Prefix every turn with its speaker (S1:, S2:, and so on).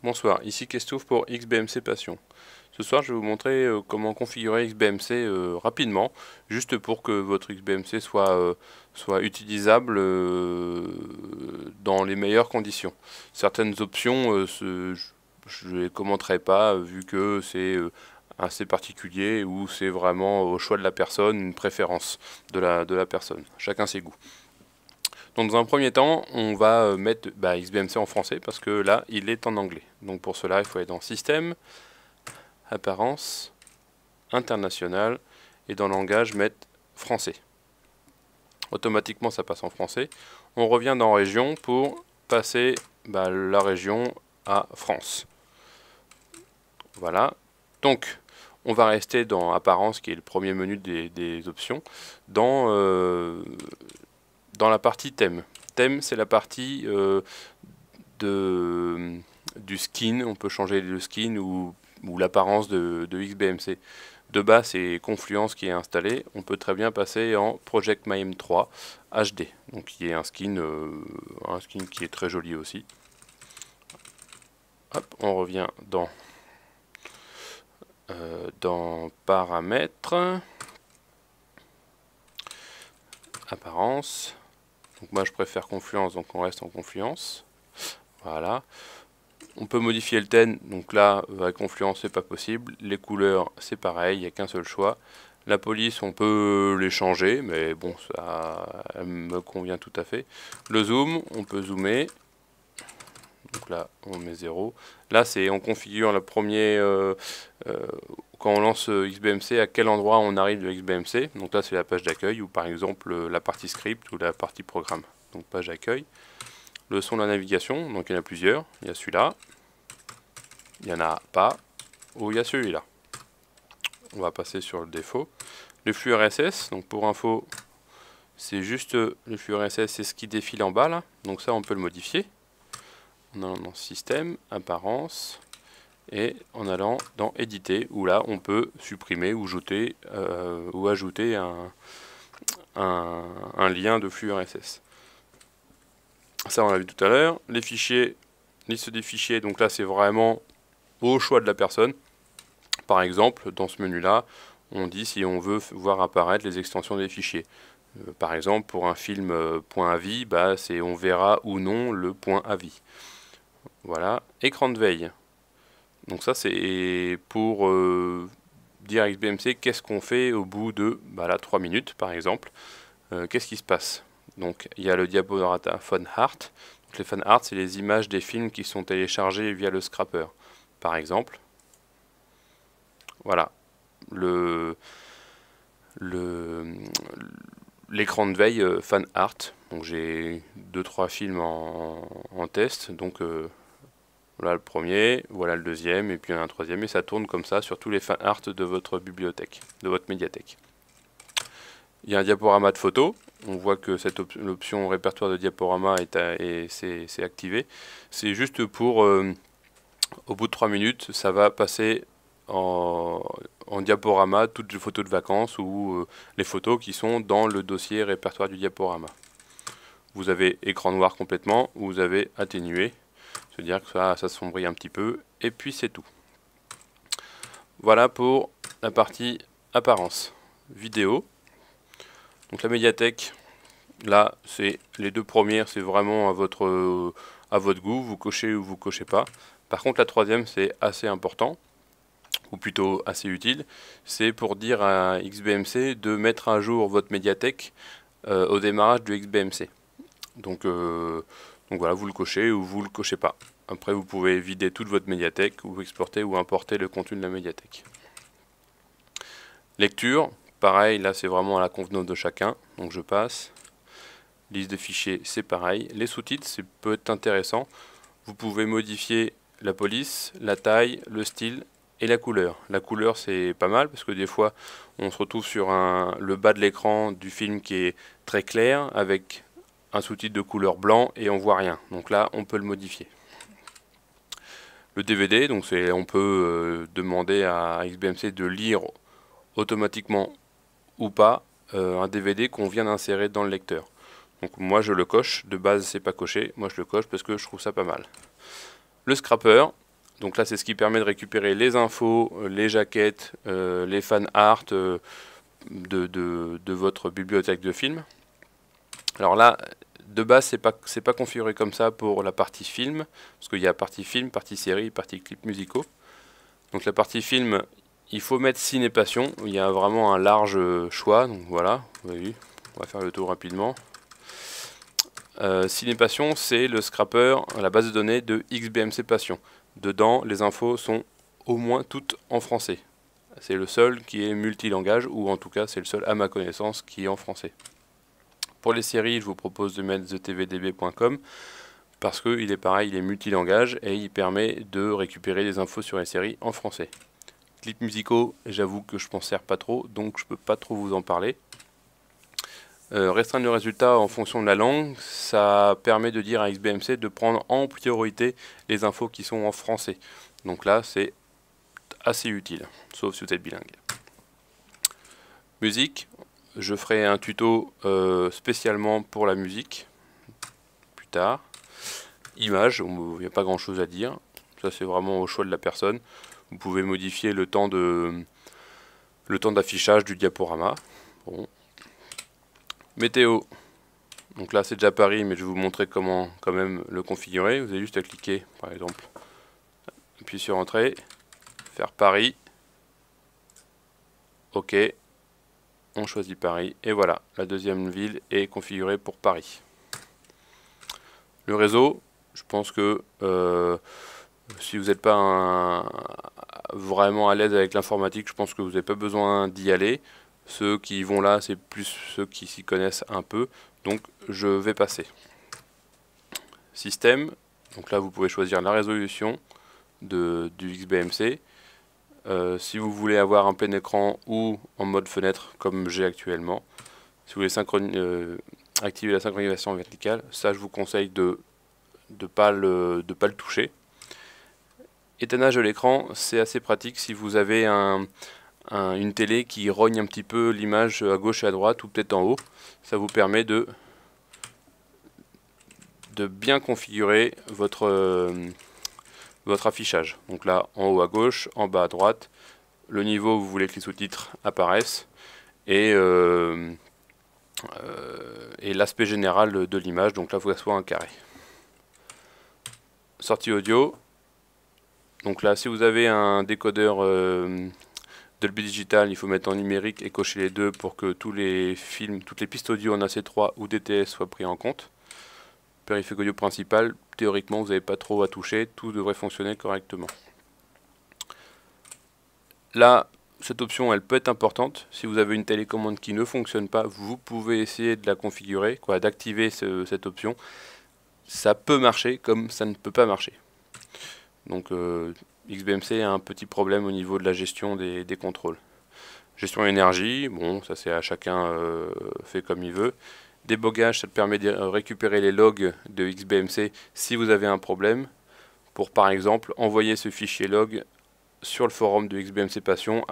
S1: Bonsoir, ici Kestouf pour XBMC Passion. Ce soir, je vais vous montrer comment configurer XBMC rapidement, juste pour que votre XBMC soit utilisable dans les meilleures conditions. Certaines options, je ne les commenterai pas, vu que c'est assez particulier ou c'est vraiment au choix de la personne, une préférence de la personne. Chacun ses goûts. Donc dans un premier temps, on va mettre XBMC en français parce que là, il est en anglais. Donc pour cela, il faut aller dans Système, Apparence, International, et dans Langage, mettre Français. Automatiquement, ça passe en français. On revient dans Région pour passer la région à France. Voilà. Donc, on va rester dans Apparence, qui est le premier menu des options, dans la partie thème. Thème, c'est la partie du skin. On peut changer le skin ou l'apparence de XBMC. De bas, c'est Confluence qui est installé. On peut très bien passer en Project MyM 3 HD, donc qui est un skin qui est très joli aussi. Hop, on revient dans Paramètres, Apparence. Donc moi je préfère Confluence, donc on reste en Confluence. Voilà. On peut modifier le thème, donc là avec Confluence c'est pas possible. Les couleurs c'est pareil, il n'y a qu'un seul choix. La police on peut les changer, mais bon ça me convient tout à fait. Le zoom, on peut zoomer. Donc là on met 0. Là c'est on configure le premier quand on lance XBMC, à quel endroit on arrive de XBMC. Donc là c'est la page d'accueil ou par exemple la partie script ou la partie programme. Donc page d'accueil. Le son de la navigation, donc il y en a plusieurs. Il y a celui-là, il n'y en a pas, ou il y a celui-là. On va passer sur le défaut. Le flux RSS, donc pour info, c'est juste le flux RSS, c'est ce qui défile en bas là. Donc ça on peut le modifier en allant dans Système, Apparence, et en allant dans Éditer, où là on peut supprimer ou ajouter un lien de flux RSS. Ça on l'a vu tout à l'heure. Les fichiers, liste des fichiers, donc là c'est vraiment au choix de la personne. Par exemple, dans ce menu-là, on dit si on veut voir apparaître les extensions des fichiers. Par exemple, pour un film .avi, on verra ou non le .avi. Voilà. Écran de veille. Donc ça c'est pour dire à XBMC qu'est-ce qu'on fait au bout de 3 minutes par exemple. Qu'est-ce qui se passe? Donc il y a le diaporama Fan Art. Donc, les Fan Art, c'est les images des films qui sont téléchargés via le scrapper. Par exemple, voilà, l'écran de veille Fan Art. Donc j'ai 2-3 films en test. Donc voilà le premier, voilà le deuxième, et puis un troisième, et ça tourne comme ça sur tous les Fan Art de votre bibliothèque, de votre médiathèque. Il y a un diaporama de photos. On voit que l'option répertoire de diaporama c'est activé. C'est juste pour, au bout de 3 minutes, ça va passer en diaporama toutes les photos de vacances ou les photos qui sont dans le dossier répertoire du diaporama. Vous avez écran noir complètement, ou vous avez atténué, c'est-à-dire que ça s'assombrit un petit peu, et puis c'est tout. Voilà pour la partie apparence. Vidéo. Donc la médiathèque, là, c'est les deux premières, c'est vraiment à votre goût, vous cochez ou vous cochez pas. Par contre, la troisième, c'est assez important, ou plutôt assez utile, c'est pour dire à XBMC de mettre à jour votre médiathèque au démarrage du XBMC. Donc voilà, vous le cochez ou vous le cochez pas. Après, vous pouvez vider toute votre médiathèque ou exporter ou importer le contenu de la médiathèque. Lecture. Pareil, là c'est vraiment à la convenance de chacun, donc je passe. Liste de fichiers, c'est pareil. Les sous-titres, c'est peut être intéressant. Vous pouvez modifier la police, la taille, le style et la couleur. La couleur, c'est pas mal parce que des fois, on se retrouve sur le bas de l'écran du film qui est très clair avec un sous-titre de couleur blanc et on voit rien. Donc là, on peut le modifier. Le DVD, donc on peut demander à XBMC de lire automatiquement ou pas un DVD qu'on vient d'insérer dans le lecteur. Donc moi je le coche, de base c'est pas coché, moi je le coche parce que je trouve ça pas mal. Le scrapper, Donc là, c'est ce qui permet de récupérer les infos, les jaquettes, les fan art de votre bibliothèque de films. Alors là, de base, c'est pas configuré comme ça pour la partie film, parce qu'il y a partie film, partie série, partie clips musicaux. Donc la partie film, il faut mettre Ciné Passion. Il y a vraiment un large choix. Donc voilà, vous avez vu, on va faire le tour rapidement. Ciné Passion, c'est le scrapper, la base de données de XBMC Passion. Dedans, les infos sont au moins toutes en français. C'est le seul qui est multilangage, ou en tout cas, c'est le seul à ma connaissance qui est en français. Pour les séries, je vous propose de mettre thetvdb.com parce qu'il est pareil, il est multilangage et il permet de récupérer des infos sur les séries en français. Clips musicaux, j'avoue que je m'en sers pas trop, donc je peux pas trop vous en parler. Restreindre le résultat en fonction de la langue, ça permet de dire à XBMC de prendre en priorité les infos qui sont en français. Donc là, c'est assez utile, sauf si vous êtes bilingue. Musique, je ferai un tuto spécialement pour la musique, plus tard. Images, il n'y a pas grand chose à dire, ça c'est vraiment au choix de la personne. Vous pouvez modifier le temps d'affichage du diaporama. Bon. Météo, donc là c'est déjà Paris, mais je vais vous montrer comment quand même le configurer. Vous avez juste à cliquer, par exemple, appuyer sur Entrée, faire Paris, OK, on choisit Paris, et voilà, la deuxième ville est configurée pour Paris. Le réseau, je pense que si vous n'êtes pas vraiment à l'aise avec l'informatique, je pense que vous n'avez pas besoin d'y aller. Ceux qui vont là, c'est plus ceux qui s'y connaissent un peu. Donc je vais passer. Système. Donc là, vous pouvez choisir la résolution du XBMC. Si vous voulez avoir un plein écran ou en mode fenêtre, comme j'ai actuellement. Si vous voulez activer la synchronisation verticale, ça je vous conseille de pas le toucher. Éteignage de l'écran, c'est assez pratique si vous avez une télé qui rogne un petit peu l'image à gauche et à droite ou peut-être en haut. Ça vous permet de bien configurer votre affichage. Donc là, en haut à gauche, en bas à droite, le niveau où vous voulez que les sous-titres apparaissent et l'aspect général de l'image. Donc là, il faut que ça soit un carré. Sortie audio. Donc là, si vous avez un décodeur Dolby Digital, il faut mettre en numérique et cocher les deux pour que tous les films, toutes les pistes audio en AC3 ou DTS soient pris en compte. Périphérique audio principal, théoriquement vous n'avez pas trop à toucher, tout devrait fonctionner correctement. Là, cette option elle peut être importante. Si vous avez une télécommande qui ne fonctionne pas, vous pouvez essayer de la configurer, d'activer cette option. Ça peut marcher comme ça ne peut pas marcher. Donc XBMC a un petit problème au niveau de la gestion des contrôles. Gestion énergie, bon ça c'est à chacun fait comme il veut. Débogage, ça te permet de récupérer les logs de XBMC si vous avez un problème, pour par exemple envoyer ce fichier log sur le forum de XBMC Passion